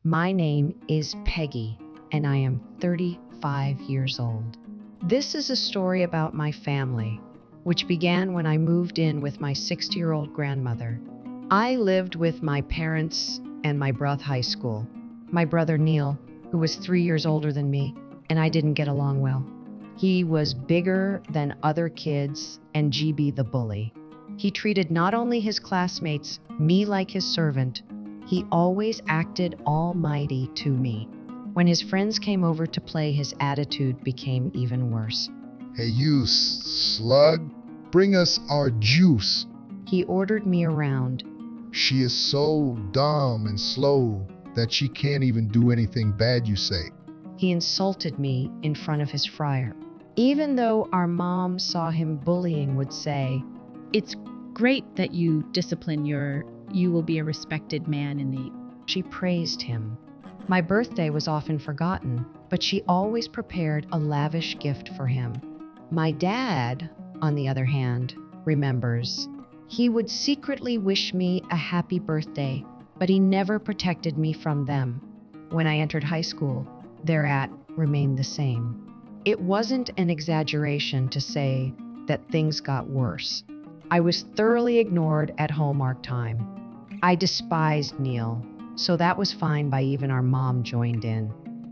My name is Peggy, and I am 35 years old. This is a story about my family, which began when I moved in with my 60-year-old grandmother. I lived with my parents and my brother high school. My brother Neil, who was 3 years older than me, and I didn't get along well. He was bigger than other kids and GB the bully. He treated not only his classmates, me like his servant, he always acted almighty to me. When his friends came over to play, his attitude became even worse. Hey, you slug, bring us our juice. He ordered me around. She is so dumb and slow that she can't even do anything bad you say. He insulted me in front of his friar. Even though our mom saw him bullying, would say, It's great that you discipline you will be a respected man in the... she praised him. My birthday was often forgotten, but she always prepared a lavish gift for him. My dad, on the other hand, remembers. He would secretly wish me a happy birthday, but he never protected me from them. When I entered high school, thereat remained the same. It wasn't an exaggeration to say that things got worse. I was thoroughly ignored at Hallmark time. I despised Neil, so that was fine by even our mom joined in.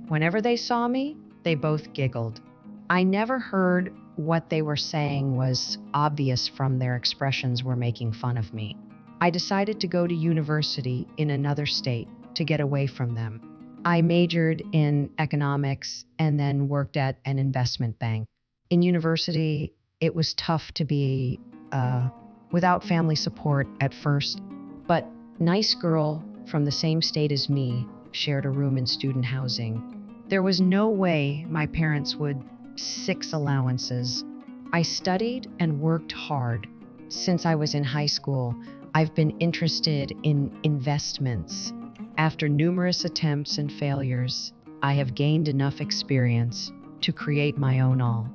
Whenever they saw me, they both giggled. I never heard what they were saying was obvious from their expressions were making fun of me. I decided to go to university in another state to get away from them. I majored in economics and then worked at an investment bank. In university, it was tough to be without family support at first, but nice girl from the same state as me shared a room in student housing. There was no way my parents would 6 allowances. I studied and worked hard. Since I was in high school, I've been interested in investments. After numerous attempts and failures, I have gained enough experience to create my own all.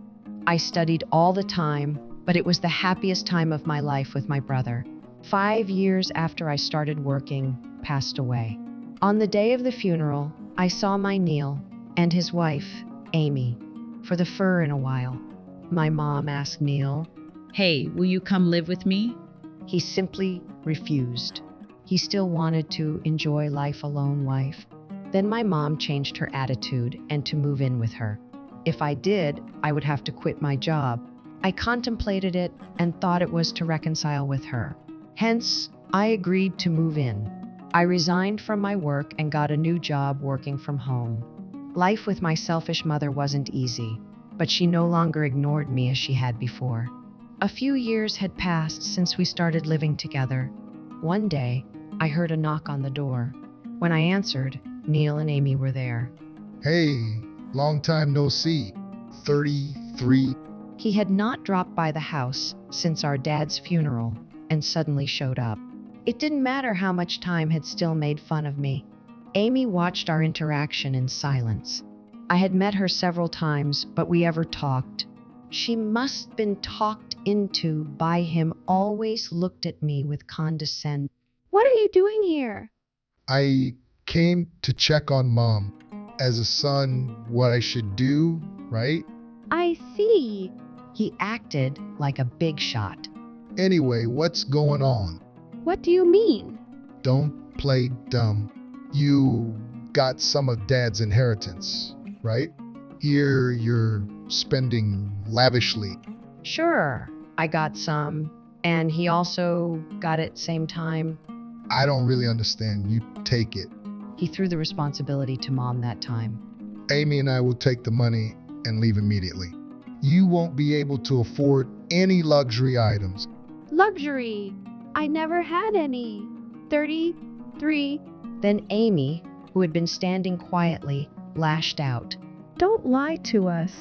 I studied all the time, but it was the happiest time of my life with my brother. 5 years after I started working, passed away. On the day of the funeral, I saw my Neil and his wife, Amy, for the fur in a while. My mom asked Neil. Hey, will you come live with me? He simply refused. He still wanted to enjoy life alone wife. Then my mom changed her attitude and to move in with her. If I did, I would have to quit my job. I contemplated it and thought it was to reconcile with her. Hence, I agreed to move in. I resigned from my work and got a new job working from home. Life with my selfish mother wasn't easy, but she no longer ignored me as she had before. A few years had passed since we started living together. One day, I heard a knock on the door. When I answered, Neil and Amy were there. Hey, long time no see. 33. He had not dropped by the house since our dad's funeral and suddenly showed up. It didn't matter how much time had still made fun of me. Amy watched our interaction in silence. I had met her several times, but we ever talked. She must been talked into by him, always looked at me with condescension. What are you doing here? I came to check on Mom. As a son, what I should do, right? I see. He acted like a big shot. Anyway, what's going on? What do you mean? Don't play dumb. You got some of Dad's inheritance, right? Here you're spending lavishly. Sure, I got some, and he also got it same time. I don't really understand. You take it. He threw the responsibility to Mom that time. Amy and I will take the money and leave immediately. You won't be able to afford any luxury items. Luxury. I never had any. 33. Then Amy, who had been standing quietly, lashed out. Don't lie to us.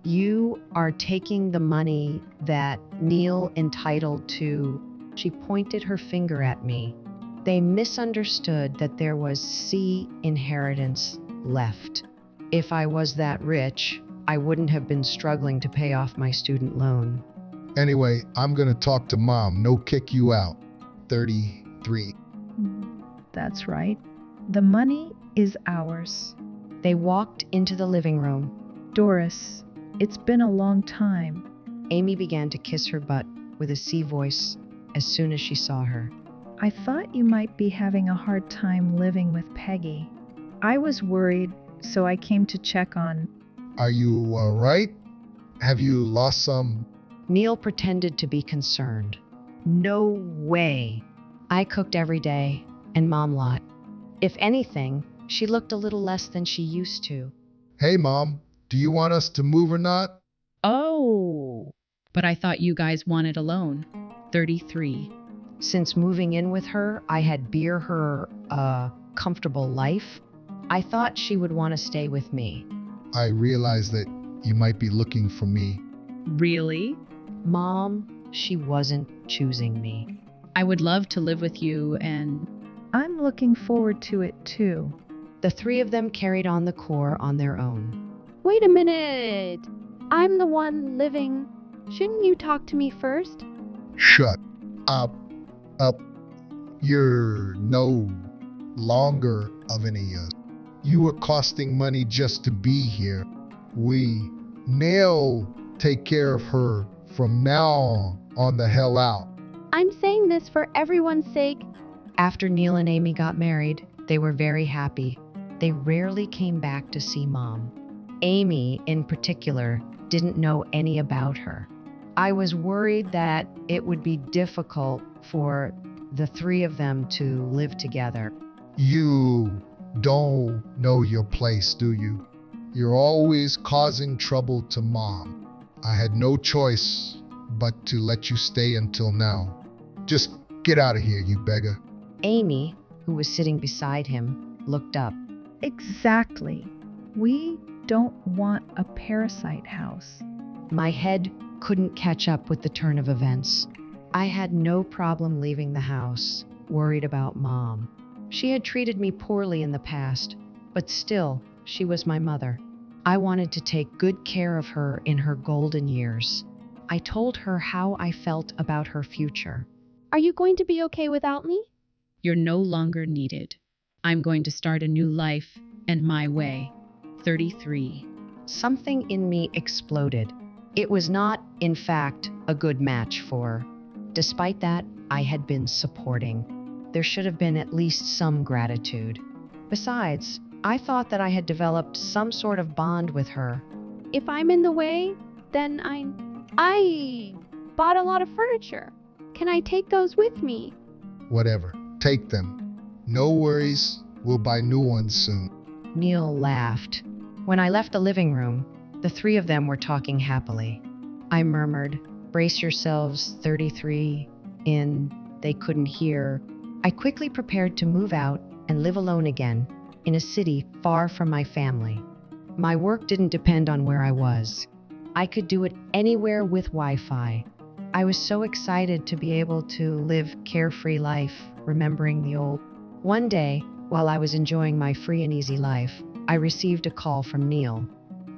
You are taking the money that Neil entitled to. She pointed her finger at me. They misunderstood that there was C inheritance left. If I was that rich, I wouldn't have been struggling to pay off my student loan. Anyway, I'm gonna talk to Mom. No kick you out. 33. That's right. The money is ours. They walked into the living room. Doris, it's been a long time. Amy began to kiss her butt with a sea voice as soon as she saw her. I thought you might be having a hard time living with Peggy. I was worried, so I came to check on. Are you all right? Have you lost some? Neil pretended to be concerned. No way. I cooked every day, and Mom lot. If anything, she looked a little less than she used to. Hey, Mom, do you want us to move or not? Oh, but I thought you guys wanted alone. 33. Since moving in with her, I had beer her a comfortable life. I thought she would want to stay with me. I realize that you might be looking for me. Really? Mom, she wasn't choosing me. I would love to live with you and I'm looking forward to it too. The three of them carried on the core on their own. Wait a minute. I'm the one living. Shouldn't you talk to me first? Shut up. You're no longer of any use. You are costing money just to be here. Neil, take care of her from now on the hell out. I'm saying this for everyone's sake. After Neil and Amy got married, they were very happy. They rarely came back to see Mom. Amy, in particular, didn't know any about her. I was worried that it would be difficult for the three of them to live together. You don't know your place, do you? You're always causing trouble to Mom. I had no choice but to let you stay until now. Just get out of here, you beggar. Amy, who was sitting beside him, looked up. Exactly. We don't want a parasite house. My head couldn't catch up with the turn of events. I had no problem leaving the house, worried about Mom. She had treated me poorly in the past, but still, she was my mother. I wanted to take good care of her in her golden years. I told her how I felt about her future. Are you going to be okay without me? you're no longer needed. I'm going to start a new life and my way. 33. Something in me exploded. It was not, in fact, a good match for. Despite that, I had been supporting. There should have been at least some gratitude. Besides, I thought that I had developed some sort of bond with her. If I'm in the way, then I bought a lot of furniture. Can I take those with me? Whatever. Take them. No worries. We'll buy new ones soon. Neil laughed. When I left the living room, the three of them were talking happily. I murmured, "Brace yourselves, 33." They couldn't hear. I quickly prepared to move out and live alone again in a city far from my family. My work didn't depend on where I was. I could do it anywhere with Wi-Fi. I was so excited to be able to live carefree life, remembering the old. One day, while I was enjoying my free and easy life, I received a call from Neil.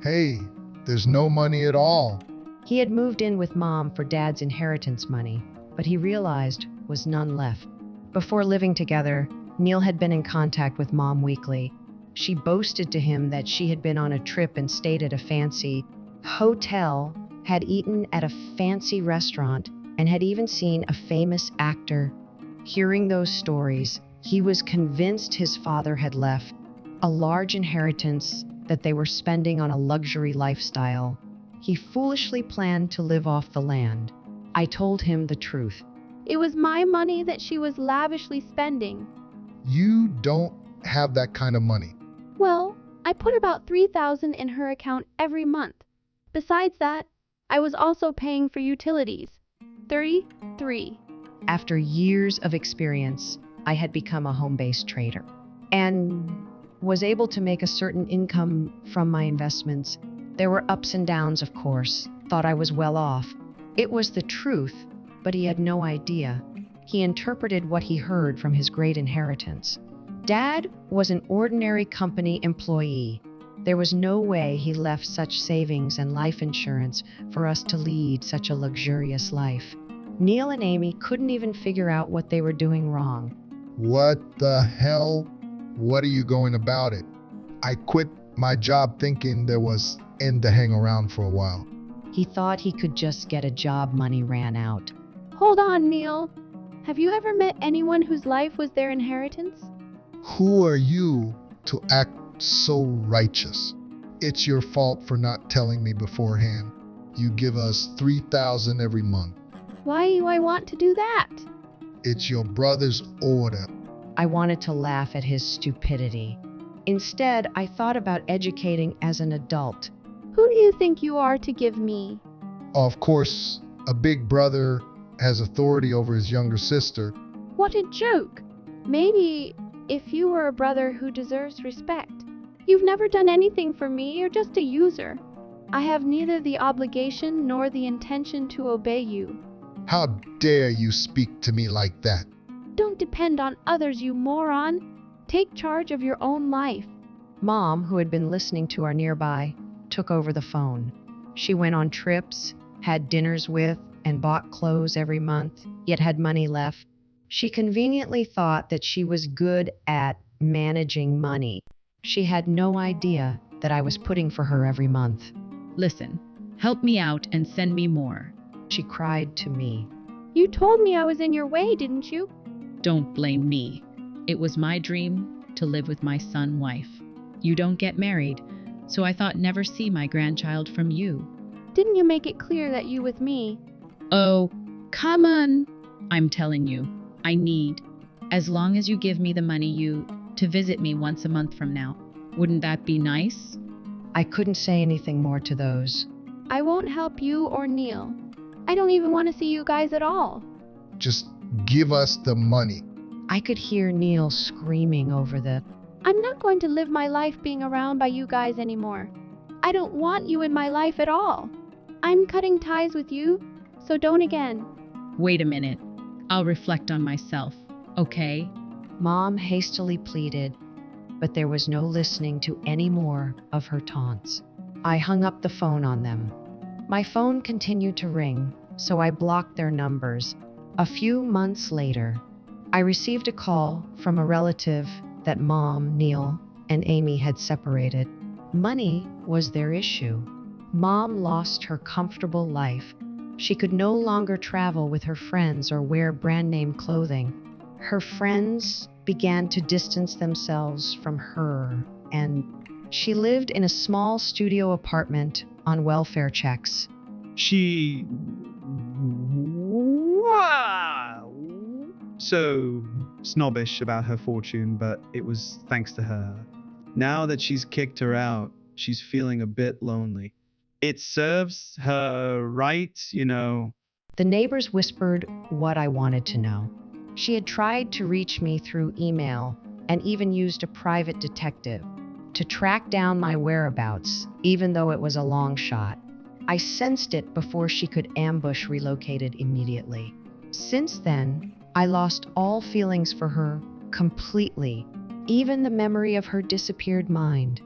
Hey, there's no money at all. He had moved in with Mom for Dad's inheritance money, but he realized was none left. Before living together, Neil had been in contact with Mom weekly. She boasted to him that she had been on a trip and stayed at a fancy hotel, had eaten at a fancy restaurant, and had even seen a famous actor. Hearing those stories, he was convinced his father had left a large inheritance that they were spending on a luxury lifestyle. He foolishly planned to live off the land. I told him the truth. It was my money that she was lavishly spending. You don't have that kind of money. Well, I put about $3,000 in her account every month. Besides that, I was also paying for utilities. 33. After years of experience, I had become a home-based trader and was able to make a certain income from my investments. There were ups and downs, of course. Thought I was well off. It was the truth, but he had no idea. He interpreted what he heard from his great inheritance. Dad was an ordinary company employee. There was no way he left such savings and life insurance for us to lead such a luxurious life. Neil and Amy couldn't even figure out what they were doing wrong. What the hell? What are you going about it? I quit my job thinking there was end to hang around for a while. He thought he could just get a job money ran out. Hold on, Neil. Have you ever met anyone whose life was their inheritance? Who are you to act so righteous? It's your fault for not telling me beforehand. You give us $3,000 every month. Why do I want to do that? It's your brother's order. I wanted to laugh at his stupidity. Instead, I thought about educating as an adult. Who do you think you are to give me? Of course, a big brother has authority over his younger sister. What a joke! Maybe if you were a brother who deserves respect. You've never done anything for me, you're just a user. I have neither the obligation nor the intention to obey you. How dare you speak to me like that? Don't depend on others, you moron. Take charge of your own life. Mom, who had been listening to our nearby, took over the phone. She went on trips, had dinners with, and bought clothes every month, yet had money left. She conveniently thought that she was good at managing money. She had no idea that I was putting for her every month. Listen, help me out and send me more. She cried to me. You told me I was in your way, didn't you? Don't blame me. It was my dream to live with my son wife. You don't get married, so I thought never see my grandchild from you. Didn't you make it clear that you with me? Oh, come on. I'm telling you, I need, as long as you give me the money to visit me once a month from now. Wouldn't that be nice? I couldn't say anything more to those. I won't help you or Neil. I don't even want to see you guys at all. Just give us the money. I could hear Neil screaming over the, I'm not going to live my life being around by you guys anymore. I don't want you in my life at all. I'm cutting ties with you, so don't again. Wait a minute. I'll reflect on myself, okay? Mom hastily pleaded, but there was no listening to any more of her taunts. I hung up the phone on them. My phone continued to ring, so I blocked their numbers. A few months later, I received a call from a relative that Mom, Neil, and Amy had separated. Money was their issue. Mom lost her comfortable life. She could no longer travel with her friends or wear brand name clothing. Her friends began to distance themselves from her, and she lived in a small studio apartment on welfare checks. She... Wow! So snobbish about her fortune, but it was thanks to her. Now that she's kicked her out, she's feeling a bit lonely. It serves her right, you know. The neighbors whispered what I wanted to know. She had tried to reach me through email and even used a private detective to track down my whereabouts, even though it was a long shot. I sensed it before she could ambush relocated immediately. Since then, I lost all feelings for her completely, even the memory of her disappeared mind.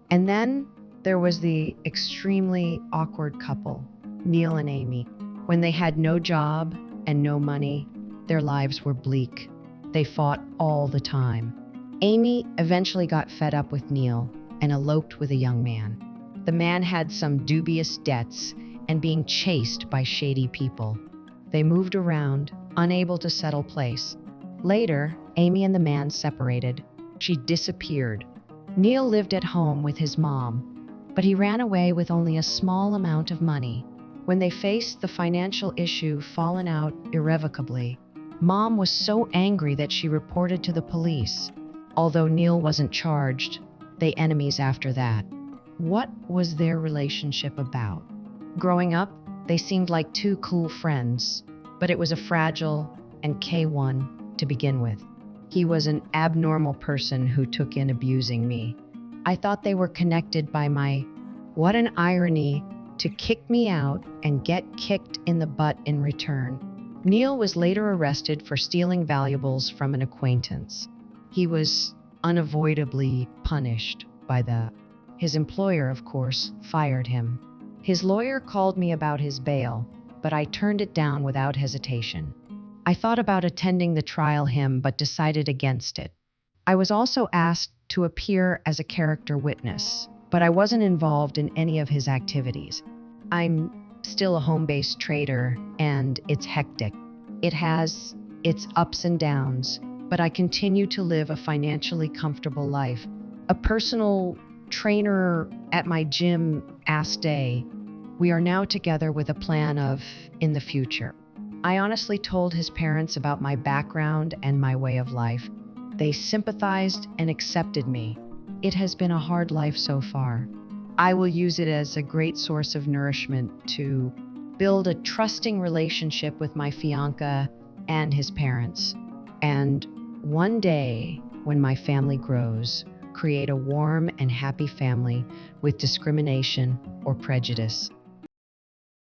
And then there was the extremely awkward couple, Neil and Amy. When they had no job and no money, their lives were bleak. They fought all the time. Amy eventually got fed up with Neil and eloped with a young man. The man had some dubious debts and being chased by shady people. They moved around, unable to settle place. Later, Amy and the man separated. She disappeared. Neil lived at home with his mom, but he ran away with only a small amount of money. When they faced the financial issue fallen out irrevocably, Mom was so angry that she reported to the police. Although Neil wasn't charged, they enemies after that. What was their relationship about? Growing up, they seemed like two cool friends, but it was a fragile and K1 to begin with. He was an abnormal person who took in abusing me. I thought they were connected by my, what an irony, to kick me out and get kicked in the butt in return. Neil was later arrested for stealing valuables from an acquaintance. He was unavoidably punished by his employer, of course, fired him. His lawyer called me about his bail, but I turned it down without hesitation. I thought about attending the trial him, but decided against it. I was also asked to appear as a character witness, but I wasn't involved in any of his activities. I'm still a home-based trader, and it's hectic. It has its ups and downs, but I continue to live a financially comfortable life. A personal trainer at my gym asked Day, we are now together with a plan of in the future. I honestly told his parents about my background and my way of life. They sympathized and accepted me. It has been a hard life so far. I will use it as a great source of nourishment to build a trusting relationship with my fiancé and his parents. And one day, when my family grows, create a warm and happy family with discrimination or prejudice.